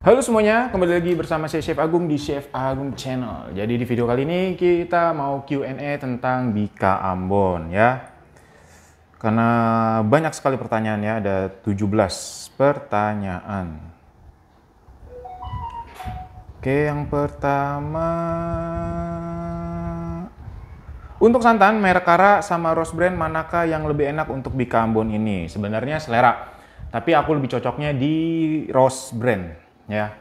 Halo semuanya, kembali lagi bersama saya Chef Agung di Chef Agung Channel. Jadi di video kali ini kita mau Q&A tentang Bika Ambon ya. Karena banyak sekali pertanyaan ya, ada 17 pertanyaan. Oke, yang pertama. Untuk santan, merek Kara sama Rose Brand manakah yang lebih enak untuk Bika Ambon ini? Sebenarnya selera, tapi aku lebih cocoknya di Rose Brand. Ya,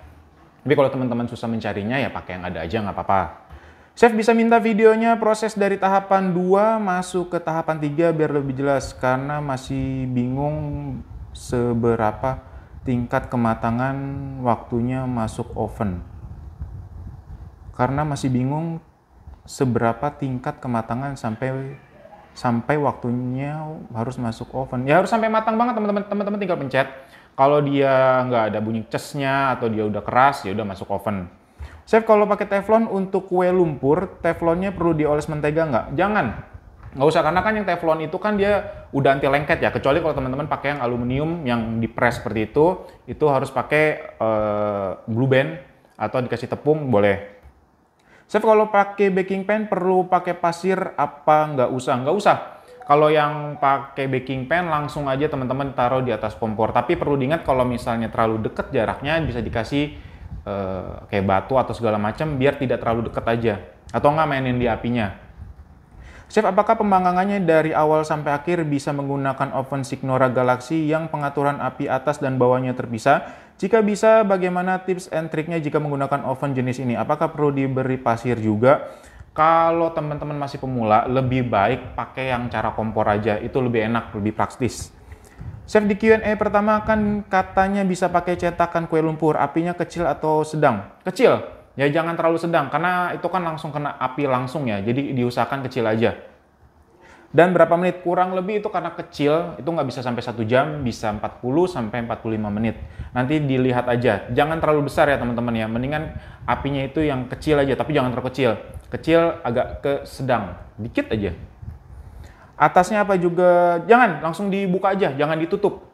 tapi kalau teman-teman susah mencarinya ya pakai yang ada aja nggak apa-apa. Chef bisa minta videonya proses dari tahapan 2 masuk ke tahapan 3 biar lebih jelas karena masih bingung seberapa tingkat kematangan waktunya masuk oven. Karena masih bingung seberapa tingkat kematangan sampai waktunya harus masuk oven. Ya harus sampai matang banget teman-teman. Teman-teman tinggal pencet. Kalau dia nggak ada bunyi cesnya atau dia udah keras, ya udah masuk oven. Chef, kalau pakai teflon untuk kue lumpur, teflonnya perlu dioles mentega nggak? Jangan, nggak usah karena kan yang teflon itu kan dia udah anti lengket ya. Kecuali kalau teman-teman pakai yang aluminium yang dipres seperti itu harus pakai blue band atau dikasih tepung boleh. Chef, kalau pakai baking pan perlu pakai pasir apa nggak usah? Nggak usah. Kalau yang pakai baking pan langsung aja teman-teman taruh di atas kompor. Tapi perlu diingat kalau misalnya terlalu deket jaraknya bisa dikasih kayak batu atau segala macam biar tidak terlalu deket aja. Atau nggak mainin di apinya. Chef, apakah pemanggangannya dari awal sampai akhir bisa menggunakan oven Signora Galaxy yang pengaturan api atas dan bawahnya terpisah? Jika bisa, bagaimana tips and triknya jika menggunakan oven jenis ini? Apakah perlu diberi pasir juga? Kalau teman-teman masih pemula, lebih baik pakai yang cara kompor aja. Itu lebih enak, lebih praktis. Chef, di Q&A pertama kan katanya bisa pakai cetakan kue lumpur. Apinya kecil atau sedang? Kecil. Ya jangan terlalu sedang, karena itu kan langsung kena api langsung ya. Jadi diusahakan kecil aja. Dan berapa menit? Kurang lebih itu karena kecil, itu nggak bisa sampai 1 jam, bisa 40 sampai 45 menit. Nanti dilihat aja. Jangan terlalu besar ya teman-teman ya. Mendingan apinya itu yang kecil aja, tapi jangan terlalu kecil. Kecil agak ke sedang, dikit aja. Atasnya apa juga, jangan langsung dibuka aja, jangan ditutup.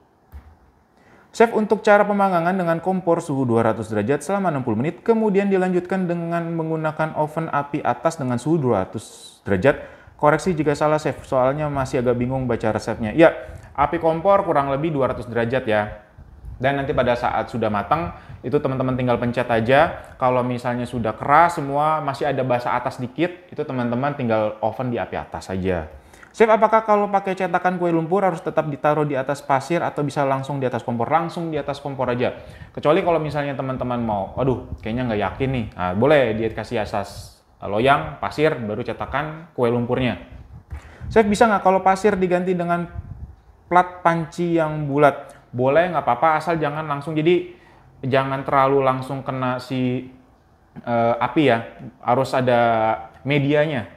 Chef, untuk cara pemanggangan dengan kompor suhu 200 derajat selama 60 menit, kemudian dilanjutkan dengan menggunakan oven api atas dengan suhu 200 derajat. Koreksi jika salah, Chef, soalnya masih agak bingung baca resepnya. Ya, api kompor kurang lebih 200 derajat ya. Dan nanti pada saat sudah matang, itu teman-teman tinggal pencet aja. Kalau misalnya sudah keras semua, masih ada basa atas dikit, itu teman-teman tinggal oven di api atas saja. Chef, apakah kalau pakai cetakan kue lumpur harus tetap ditaruh di atas pasir atau bisa langsung di atas kompor? Langsung di atas kompor aja. Kecuali kalau misalnya teman-teman mau, aduh kayaknya nggak yakin nih, nah, boleh dikasih asas loyang, pasir, baru cetakan kue lumpurnya. Chef, bisa nggak kalau pasir diganti dengan plat panci yang bulat? Boleh, nggak apa-apa, asal jangan langsung, jadi jangan terlalu langsung kena si api ya, harus ada medianya.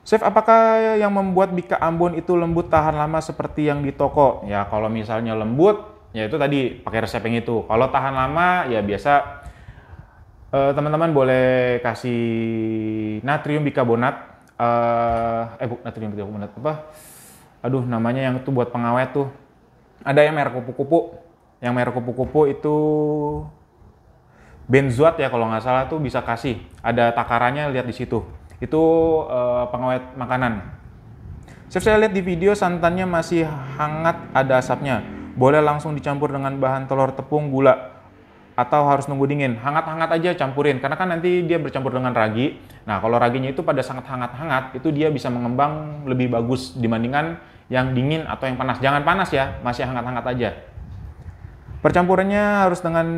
Chef, apakah yang membuat Bika Ambon itu lembut tahan lama seperti yang di toko? Ya kalau misalnya lembut, ya itu tadi pakai resep yang itu. Kalau tahan lama ya biasa teman-teman boleh kasih natrium bikarbonat, natrium bikarbonat apa? Aduh namanya yang itu buat pengawet tuh. Ada yang merek kupu-kupu. Yang merek kupu-kupu itu benzoat ya kalau nggak salah tuh bisa kasih. Ada takarannya lihat di situ. Itu pengawet makanan. Chef, saya lihat di video santannya masih hangat ada asapnya. Boleh langsung dicampur dengan bahan telur, tepung, gula. Atau harus nunggu dingin? Hangat-hangat aja campurin, karena kan nanti dia bercampur dengan ragi. Nah kalau raginya itu pada sangat hangat-hangat, itu dia bisa mengembang lebih bagus dibandingkan yang dingin atau yang panas. Jangan panas ya, masih hangat-hangat aja. Percampurannya harus dengan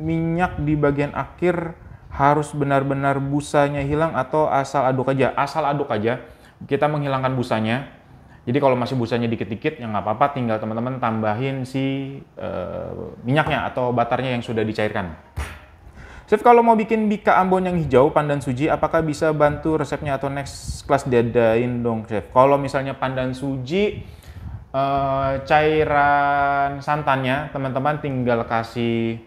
minyak di bagian akhir, harus benar-benar busanya hilang atau asal aduk aja? Asal aduk aja, kita menghilangkan busanya. Jadi kalau masih busanya dikit-dikit ya nggak apa-apa, tinggal teman-teman tambahin si minyaknya atau butternya yang sudah dicairkan. Chef, kalau mau bikin Bika Ambon yang hijau, pandan suji, apakah bisa bantu resepnya atau next class diadain dong, Chef? Kalau misalnya pandan suji, cairan santannya, teman-teman tinggal kasih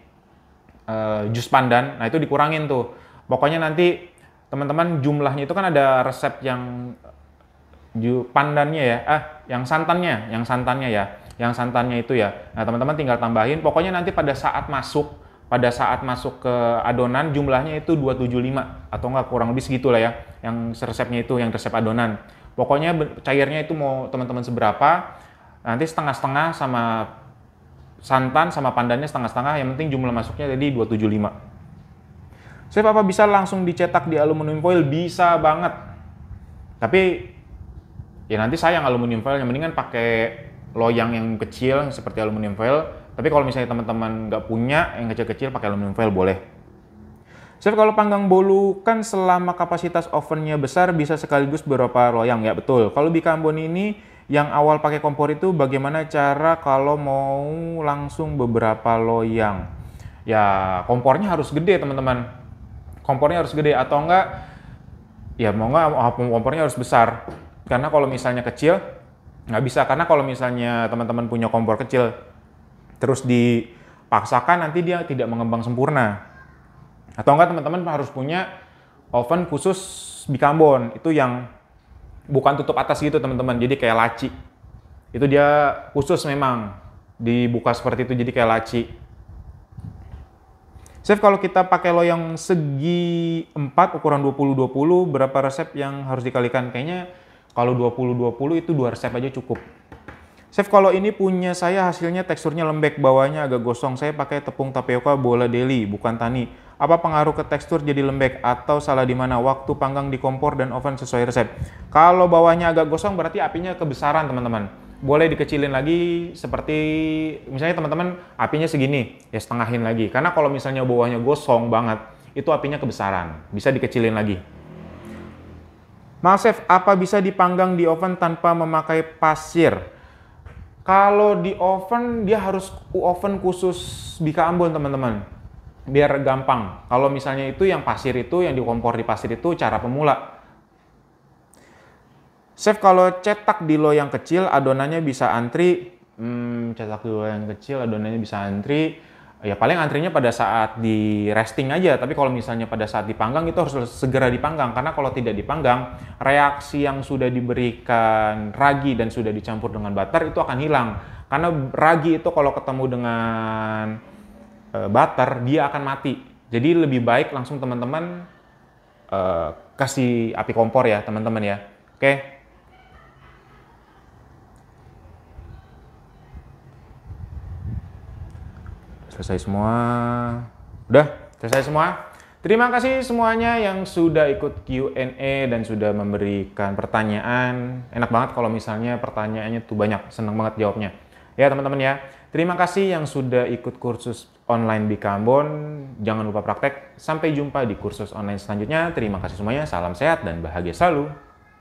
jus pandan, nah itu dikurangin tuh. Pokoknya nanti teman-teman jumlahnya itu kan ada resep yang pandannya ya, yang santannya ya. yang santannya itu ya. Nah, teman-teman tinggal tambahin. Pokoknya nanti pada saat masuk ke adonan jumlahnya itu 275 atau enggak kurang lebih segitu lah ya. Yang resepnya itu, yang resep adonan. Pokoknya cairnya itu mau teman-teman seberapa, nanti setengah-setengah sama santan sama pandannya setengah-setengah, yang penting jumlah masuknya tadi 275. Chef, apa bisa langsung dicetak di aluminium foil? Bisa banget. Tapi ya nanti sayang aluminium foil, yang mendingan pakai loyang yang kecil seperti aluminium foil. Tapi kalau misalnya teman-teman nggak punya yang kecil-kecil, pakai aluminium foil boleh. Chef, kalau panggang bolu kan selama kapasitas ovennya besar bisa sekaligus beberapa loyang, ya betul. Kalau Bikambon ini yang awal pakai kompor itu bagaimana cara kalau mau langsung beberapa loyang? Ya kompornya harus gede teman-teman. Kompornya harus gede atau enggak ya mau enggak kompornya harus besar, karena kalau misalnya kecil nggak bisa, karena kalau misalnya teman-teman punya kompor kecil terus dipaksakan nanti dia tidak mengembang sempurna. Atau enggak teman-teman harus punya oven khusus Bikambon itu yang bukan tutup atas gitu teman-teman, jadi kayak laci, itu dia khusus memang dibuka seperti itu jadi kayak laci. Chef, kalau kita pakai loyang segi 4 ukuran 20-20, berapa resep yang harus dikalikan? Kayaknya kalau 20-20 itu 2 resep aja cukup. Chef, kalau ini punya saya hasilnya teksturnya lembek, bawahnya agak gosong. Saya pakai tepung tapioka bola deli, bukan tani. Apa pengaruh ke tekstur jadi lembek atau salah di mana? Waktu panggang di kompor dan oven sesuai resep. Kalau bawahnya agak gosong berarti apinya kebesaran teman-teman. Boleh dikecilin lagi, seperti misalnya teman-teman apinya segini, ya setengahin lagi. Karena kalau misalnya bawahnya gosong banget, itu apinya kebesaran, bisa dikecilin lagi. Maaf Chef, apa bisa dipanggang di oven tanpa memakai pasir? Kalau di oven, dia harus oven khusus Bikambon teman-teman, biar gampang. Kalau misalnya itu yang pasir itu, yang di kompor di pasir itu cara pemula. Chef, kalau cetak di loyang kecil adonannya bisa antri, cetak di loyang kecil adonannya bisa antri, ya paling antrinya pada saat di resting aja. Tapi kalau misalnya pada saat dipanggang itu harus segera dipanggang, karena kalau tidak dipanggang, reaksi yang sudah diberikan ragi dan sudah dicampur dengan butter itu akan hilang. Karena ragi itu kalau ketemu dengan butter dia akan mati. Jadi lebih baik langsung teman-teman kasih api kompor ya teman-teman ya. Oke. Selesai semua. Udah, selesai semua. Terima kasih semuanya yang sudah ikut Q&A dan sudah memberikan pertanyaan. Enak banget kalau misalnya pertanyaannya tuh banyak, seneng banget jawabnya. Ya teman-teman ya. Terima kasih yang sudah ikut kursus online Bikambon. Jangan lupa praktek. Sampai jumpa di kursus online selanjutnya. Terima kasih semuanya. Salam sehat dan bahagia selalu.